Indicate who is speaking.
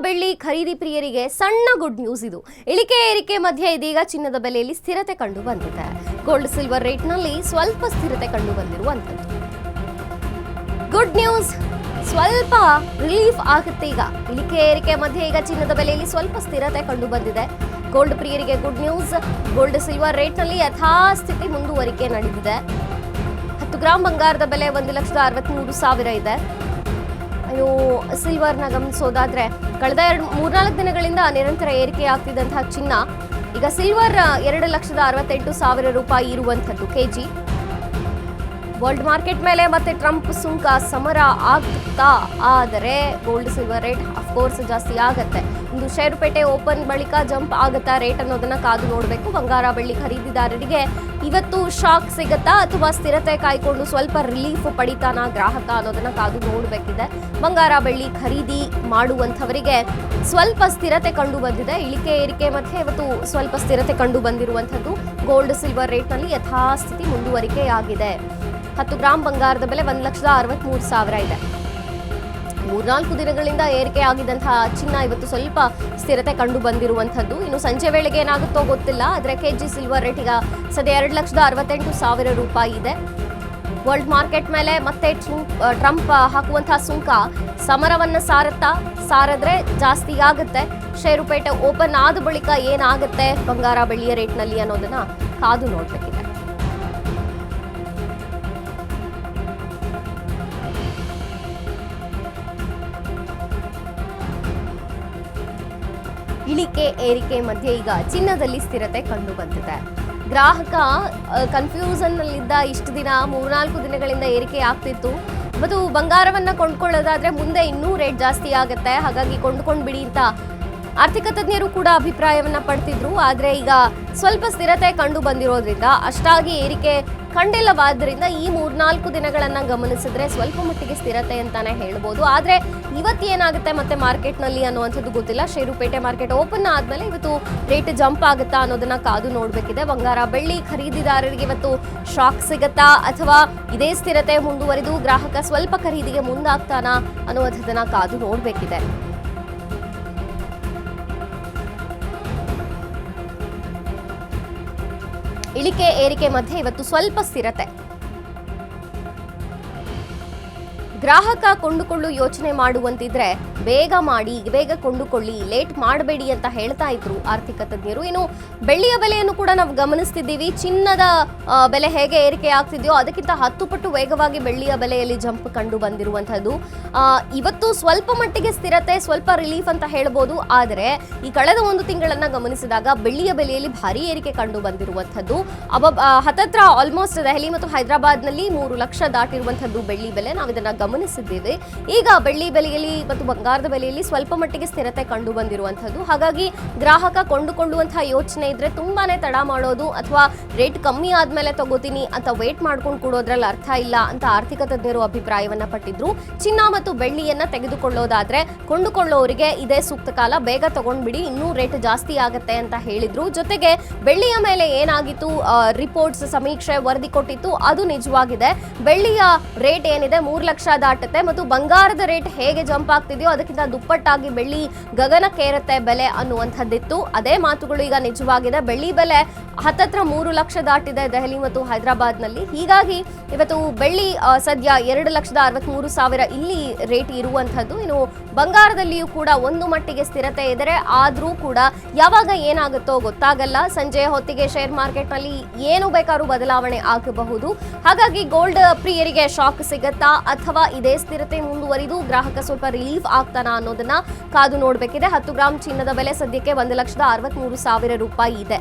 Speaker 1: ಬೆಳ್ಳಿ ಖರೀದಿ ಪ್ರಿಯರಿಗೆ ಸಣ್ಣ ಗುಡ್ ನ್ಯೂಸ್ ಇದು. ಇಳಿಕೆ ಏರಿಕೆ ಮಧ್ಯೆ ಇದೀಗ ಚಿನ್ನದ ಬೆಲೆಯಲ್ಲಿ ಸ್ಥಿರತೆ ಕಂಡು ಬಂದಿದೆ. ಗೋಲ್ಡ್ ಸಿಲ್ವರ್ ರೇಟ್ನಲ್ಲಿ ಸ್ವಲ್ಪ ಸ್ಥಿರತೆ ಕಂಡು ಬಂದಿರುವಂತದ್ದು ಗುಡ್ ನ್ಯೂಸ್. ಸ್ವಲ್ಪ ರಿಲೀಫ್ ಆಗುತ್ತೆ ಈಗ. ಇಳಿಕೆ ಏರಿಕೆ ಮಧ್ಯೆ ಈಗ ಚಿನ್ನದ ಬೆಲೆಯಲ್ಲಿ ಸ್ವಲ್ಪ ಸ್ಥಿರತೆ ಕಂಡು ಬಂದಿದೆ. ಗೋಲ್ಡ್ ಪ್ರಿಯರಿಗೆ ಗುಡ್ ನ್ಯೂಸ್. ಗೋಲ್ಡ್ ಸಿಲ್ವರ್ ರೇಟ್ನಲ್ಲಿ ಯಥಾಸ್ಥಿತಿ ಮುಂದುವರಿಕೆ ನಡೆದಿದೆ. 10 ಗ್ರಾಂ ಬಂಗಾರದ ಬೆಲೆ 1,63,000 ಇದೆ. ಇನ್ನು ಸಿಲ್ವರ್ನ ಗಮನಿಸೋದಾದ್ರೆ ಕಳೆದ 3-4 ದಿನಗಳಿಂದ ನಿರಂತರ ಏರಿಕೆ ಆಗ್ತಿದ್ದಂತಹ ಚಿನ್ನ ಈಗ ಸಿಲ್ವರ್ 2,68,000 ರೂಪಾಯಿ ಇರುವಂತದ್ದು ಕೆಜಿ. ವರ್ಲ್ಡ್ ಮಾರ್ಕೆಟ್ ಮೇಲೆ ಮತ್ತೆ ಟ್ರಂಪ್ ಸುಂಕ ಸಮರ ಆಗ್ತಾ ಆದರೆ ಗೋಲ್ಡ್ ಸಿಲ್ವರ್ ರೇಟ್ ಅಫ್ಕೋರ್ಸ್ ಜಾಸ್ತಿ ಆಗತ್ತೆ. ಇಂದು ಷೇರುಪೇಟೆ ಓಪನ್ ಬಳಿಕ ಜಂಪ್ ಆಗುತ್ತಾ ರೇಟ್ ಅನ್ನೋದನ್ನ ಕಾದು ನೋಡಬೇಕು. ಬಂಗಾರ ಬೆಳ್ಳಿ ಖರೀದಿದಾರರಿಗೆ ಇವತ್ತು ಶಾಕ್ ಸಿಗತ್ತಾ ಅಥವಾ ಸ್ಥಿರತೆ ಕಾಯ್ಕೊಂಡು ಸ್ವಲ್ಪ ರಿಲೀಫ್ ಪಡಿತಾನ ಗ್ರಾಹಕ ಅನ್ನೋದನ್ನ ಕಾದು ನೋಡಬೇಕಿದೆ. ಬಂಗಾರ ಬೆಳ್ಳಿ ಖರೀದಿ ಮಾಡುವಂಥವರಿಗೆ ಸ್ವಲ್ಪ ಸ್ಥಿರತೆ ಕಂಡು ಬಂದಿದೆ. ಇಳಿಕೆ ಏರಿಕೆ ಮಧ್ಯೆ ಇವತ್ತು ಸ್ವಲ್ಪ ಸ್ಥಿರತೆ ಕಂಡು ಬಂದಿರುವಂಥದ್ದು. ಗೋಲ್ಡ್ ಸಿಲ್ವರ್ ರೇಟ್ನಲ್ಲಿ ಯಥಾಸ್ಥಿತಿ ಮುಂದುವರಿಕೆಯಾಗಿದೆ. 10 ಗ್ರಾಂ ಬಂಗಾರದ ಬೆಲೆ 1,63,000 ಇದೆ. 3-4 ದಿನಗಳಿಂದ ಏರಿಕೆ ಆಗಿದ್ದಂತಹ ಚಿನ್ನ ಇವತ್ತು ಸ್ವಲ್ಪ ಸ್ಥಿರತೆ ಕಂಡು ಬಂದಿರುವಂಥದ್ದು. ಇನ್ನು ಸಂಜೆ ವೇಳೆಗೆ ಏನಾಗುತ್ತೋ ಗೊತ್ತಿಲ್ಲ. ಆದರೆ ಕೆಜಿ ಸಿಲ್ವರ್ ರೇಟ್ ಈಗ ಸದ್ಯ 2,68,000 ರೂಪಾಯಿ ಇದೆ. ವರ್ಲ್ಡ್ ಮಾರ್ಕೆಟ್ ಮೇಲೆ ಮತ್ತೆ ಟ್ರಂಪ್ ಹಾಕುವಂತಹ ಸುಂಕ ಸಮರವನ್ನ ಸಾರಿದ್ರೆ ಜಾಸ್ತಿ ಆಗುತ್ತೆ. ಷೇರುಪೇಟೆ ಓಪನ್ ಆದ ಬಳಿಕ ಏನಾಗುತ್ತೆ ಬಂಗಾರ ಬೆಳ್ಳಿಯ ರೇಟ್ನಲ್ಲಿ ಅನ್ನೋದನ್ನ ಕಾದು ನೋಡಬೇಕಿದೆ. ಇಳಿಕೆ ಏರಿಕೆ ಮಧ್ಯೆ ಈಗ ಚಿನ್ನದಲ್ಲಿ ಸ್ಥಿರತೆ ಕಂಡು ಬಂದಿದೆ. ಗ್ರಾಹಕ ಕನ್ಫ್ಯೂಷನ್ ನಲ್ಲಿದ್ದ ಇಷ್ಟು ದಿನ 3-4 ದಿನಗಳಿಂದ ಏರಿಕೆ ಆಗ್ತಿತ್ತು. ಮತ್ತು ಬಂಗಾರವನ್ನ ಕೊಂಡ್ಕೊಳ್ಳೋದಾದ್ರೆ ಮುಂದೆ ಇನ್ನೂ ರೇಟ್ ಜಾಸ್ತಿ ಆಗುತ್ತೆ, ಹಾಗಾಗಿ ಕೊಂಡ್ಕೊಂಡು ಬಿಡಿ ಅಂತ ಆರ್ಥಿಕ ತಜ್ಞರು ಕೂಡ ಅಭಿಪ್ರಾಯವನ್ನ ಪಡ್ತಿದ್ರು. ಆದ್ರೆ ಈಗ ಸ್ವಲ್ಪ ಸ್ಥಿರತೆ ಕಂಡು ಬಂದಿರೋದ್ರಿಂದ ಅಷ್ಟಾಗಿ ಏರಿಕೆ ಕಂಡಿಲ್ಲವಾದ್ರಿಂದ ಈ 3-4 ದಿನಗಳನ್ನ ಗಮನಿಸಿದ್ರೆ ಸ್ವಲ್ಪ ಮಟ್ಟಿಗೆ ಸ್ಥಿರತೆ ಅಂತಾನೆ ಹೇಳ್ಬೋದು. ಆದ್ರೆ ಇವತ್ತೇನಾಗುತ್ತೆ ಮತ್ತೆ ಮಾರ್ಕೆಟ್ನಲ್ಲಿ ಅನ್ನುವಂಥದ್ದು ಗೊತ್ತಿಲ್ಲ. ಷೇರುಪೇಟೆ ಮಾರ್ಕೆಟ್ ಓಪನ್ ಆದ್ಮೇಲೆ ಇವತ್ತು ರೇಟ್ ಜಂಪ್ ಆಗುತ್ತಾ ಅನ್ನೋದನ್ನ ಕಾದು ನೋಡ್ಬೇಕಿದೆ. ಬಂಗಾರ ಬೆಳ್ಳಿ ಖರೀದಿದಾರರಿಗೆ ಇವತ್ತು ಶಾಕ್ ಸಿಗತ್ತಾ ಅಥವಾ ಇದೇ ಸ್ಥಿರತೆ ಮುಂದುವರಿದು ಗ್ರಾಹಕ ಸ್ವಲ್ಪ ಖರೀದಿಗೆ ಮುಂದಾಗ್ತಾನ ಅನ್ನುವಂಥದ್ದನ್ನ ಕಾದು ನೋಡ್ಬೇಕಿದೆ. ಇಳಿಕೆ ಏರಿಕೆ ಮಧ್ಯೆ ಇವತ್ತು ಸ್ವಲ್ಪ ಸ್ಥಿರತೆ. ಗ್ರಾಹಕ ಕೊಂಡುಕೊಳ್ಳು ಯೋಚನೆ ಮಾಡುವಂತಿದ್ರೆ ಬೇಗ ಮಾಡಿ, ಬೇಗ ಕೊಂಡುಕೊಳ್ಳಿ, ಲೇಟ್ ಮಾಡಬೇಡಿ ಅಂತ ಹೇಳ್ತಾ ಇದ್ರು ಆರ್ಥಿಕ ತಜ್ಞರು. ಇನ್ನು ಬೆಳ್ಳಿಯ ಬೆಲೆಯನ್ನು ಕೂಡ ನಾವು ಗಮನಿಸ್ತಿದ್ದೀವಿ. ಚಿನ್ನದ ಬೆಲೆ ಹೇಗೆ ಏರಿಕೆ ಆಗ್ತಿದೆಯೋ ಅದಕ್ಕಿಂತ 10 ಪಟ್ಟು ವೇಗವಾಗಿ ಬೆಳ್ಳಿಯ ಬೆಲೆಯಲ್ಲಿ ಜಂಪ್ ಕಂಡು ಬಂದಿರುವಂತಹದ್ದು. ಇವತ್ತು ಸ್ವಲ್ಪ ಮಟ್ಟಿಗೆ ಸ್ಥಿರತೆ, ಸ್ವಲ್ಪ ರಿಲೀಫ್ ಅಂತ ಹೇಳ್ಬೋದು. ಆದರೆ ಈ ಕಳೆದ 1 ತಿಂಗಳನ್ನ ಗಮನಿಸಿದಾಗ ಬೆಳ್ಳಿಯ ಬೆಲೆಯಲ್ಲಿ ಭಾರಿ ಏರಿಕೆ ಕಂಡು ಬಂದಿರುವಂತಹದ್ದು. ಹತ್ತತ್ರ ಆಲ್ಮೋಸ್ಟ್ ದೆಹಲಿ ಮತ್ತು ಹೈದರಾಬಾದ್ನಲ್ಲಿ 3 ಲಕ್ಷ ದಾಟಿರುವಂತಹದ್ದು ಬೆಳ್ಳಿ ಬೆಲೆ. ನಾವು ಇದನ್ನ ಗಮನಿಸಿದ್ದೇವೆ. ಈಗ ಬೆಳ್ಳಿ ಬೆಲೆಯಲ್ಲಿ ಮತ್ತು ಬಂಗಾರದ ಬೆಲೆಯಲ್ಲಿ ಸ್ವಲ್ಪ ಮಟ್ಟಿಗೆ ಸ್ಥಿರತೆ ಕಂಡು ಬಂದಿರುವಂತಹದ್ದು. ಹಾಗಾಗಿ ಗ್ರಾಹಕ ಕೊಂಡುಕೊಳ್ಳುವಂತಹ ಯೋಚನೆ ಇದ್ರೆ ತುಂಬಾನೇ ತಡ ಮಾಡೋದು ಅಥವಾ ರೇಟ್ ಕಮ್ಮಿ ಆದ್ಮೇಲೆ ತಗೋತೀನಿ ಅಂತ ವೇಟ್ ಮಾಡ್ಕೊಂಡು ಕೊಡೋದ್ರಲ್ಲಿ ಅರ್ಥ ಇಲ್ಲ ಅಂತ ಆರ್ಥಿಕ ತಜ್ಞರು ಅಭಿಪ್ರಾಯವನ್ನ ಪಟ್ಟಿದ್ರು. ಚಿನ್ನ ಮತ್ತು ಬೆಳ್ಳಿಯನ್ನ ತೆಗೆದುಕೊಳ್ಳೋದಾದ್ರೆ ಕೊಂಡುಕೊಳ್ಳೋರಿಗೆ ಇದೇ ಸೂಕ್ತ ಕಾಲ, ಬೇಗ ತಗೊಂಡ್ಬಿಡಿ, ಇನ್ನೂ ರೇಟ್ ಜಾಸ್ತಿ ಆಗತ್ತೆ ಅಂತ ಹೇಳಿದ್ರು. ಜೊತೆಗೆ ಬೆಳ್ಳಿಯ ಮೇಲೆ ಏನಾಗಿತ್ತು ರಿಪೋರ್ಟ್ಸ್ ಸಮೀಕ್ಷೆ ವರದಿ ಕೊಟ್ಟಿತ್ತು, ಅದು ನಿಜವಾಗಿದೆ. ಬೆಳ್ಳಿಯ ರೇಟ್ ಏನಿದೆ 3 ಲಕ್ಷ ದಾಟುತ್ತೆ ಮತ್ತು ಬಂಗಾರದ ರೇಟ್ ಹೇಗೆ ಜಂಪ್ ಆಗ್ತಿದೆಯೋ ಅದಕ್ಕಿಂತ ದುಪ್ಪಟ್ಟಾಗಿ ಬೆಳ್ಳಿ ಗಗನಕ್ಕೇರುತ್ತೆ ಬೆಲೆ ಅನ್ನುವಂಥದ್ದಿತ್ತು. ಅದೇ ಮಾತುಗಳು ಈಗ ನಿಜವಾಗಿದೆ. ಬೆಳ್ಳಿ ಬೆಲೆ ಹತ್ತತ್ರ 3 ಲಕ್ಷ ದಾಟಿದೆ ದೆಹಲಿ ಮತ್ತು ಹೈದರಾಬಾದ್ನಲ್ಲಿ. ಹೀಗಾಗಿ ಇವತ್ತು ಬೆಳ್ಳಿ ಸದ್ಯ 2,63,000 ಇಲ್ಲಿ ರೇಟ್ ಇರುವಂಥದ್ದು. ಇನ್ನು ಬಂಗಾರದಲ್ಲಿಯೂ ಕೂಡ ಒಂದು ಮಟ್ಟಿಗೆ ಸ್ಥಿರತೆ ಇದ್ದರೆ ಆದರೂ ಕೂಡ ಯಾವಾಗ ಏನಾಗುತ್ತೋ ಗೊತ್ತಾಗಲ್ಲ. ಸಂಜೆ ಹೊತ್ತಿಗೆ ಶೇರ್ ಮಾರ್ಕೆಟ್ನಲ್ಲಿ ಏನು ಬೇಕಾದ್ರೂ ಬದಲಾವಣೆ ಆಗಬಹುದು. ಹಾಗಾಗಿ ಗೋಲ್ಡ್ ಪ್ರಿಯರಿಗೆ ಶಾಕ್ ಸಿಗತ್ತಾ ಅಥವಾ ಇದೇ ಸ್ಥಿರತೆ ಮುಂದುವರಿದು ಗ್ರಾಹಕ ಸ್ವಲ್ಪ ರಿಲೀಫ್ ಆಗ್ತಾನ ಅನ್ನೋದನ್ನ ಕಾದು ನೋಡಬೇಕಿದೆ. 10 ಗ್ರಾಂ ಚಿನ್ನದ ಬೆಲೆ ಸದ್ಯಕ್ಕೆ 1,63,000 ರೂಪಾಯಿ ಇದೆ.